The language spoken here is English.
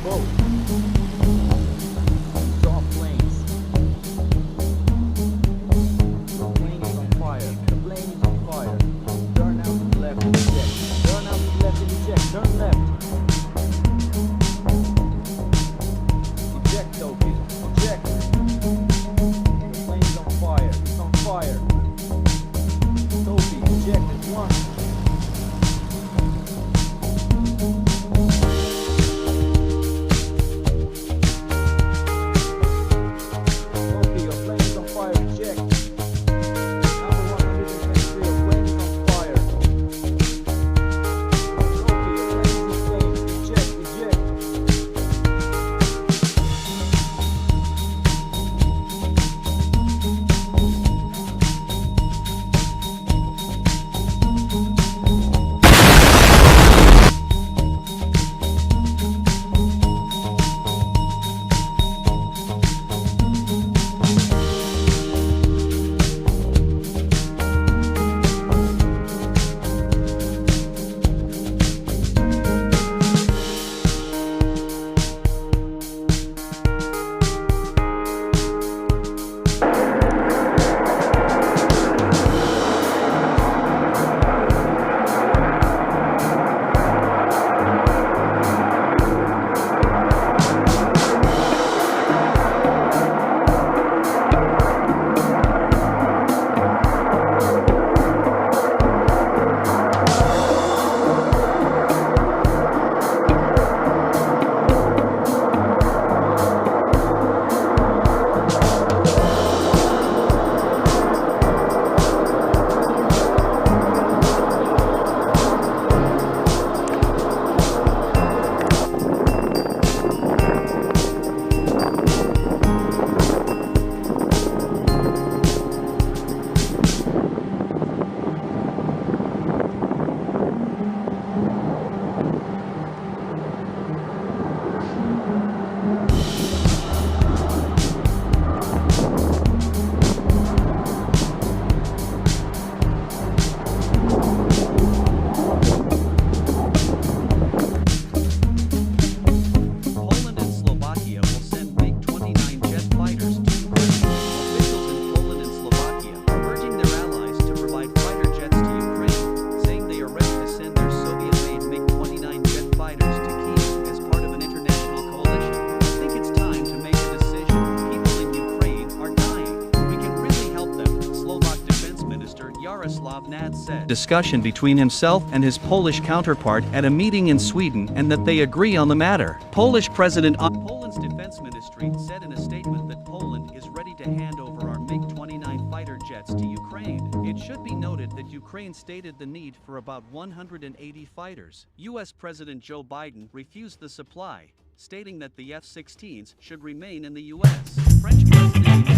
boat. Saw flames. The plane is on fire. The plane is on fire. Turn out to the left and eject. Turn out to the left and eject. Turn left. Eject, Toby. Eject. The plane is on fire. It's on fire. Toby, eject at once. Discussion between himself and his Polish counterpart at a meeting in Sweden, and that they agree on the matter. Polish President Poland's defense ministry said in a statement that Poland is ready to hand over our Mig-29 fighter jets to Ukraine. It should be noted that Ukraine stated the need for about 180 fighters. U.S. President Joe Biden refused the supply, stating that the F-16s should remain in the U.S. French President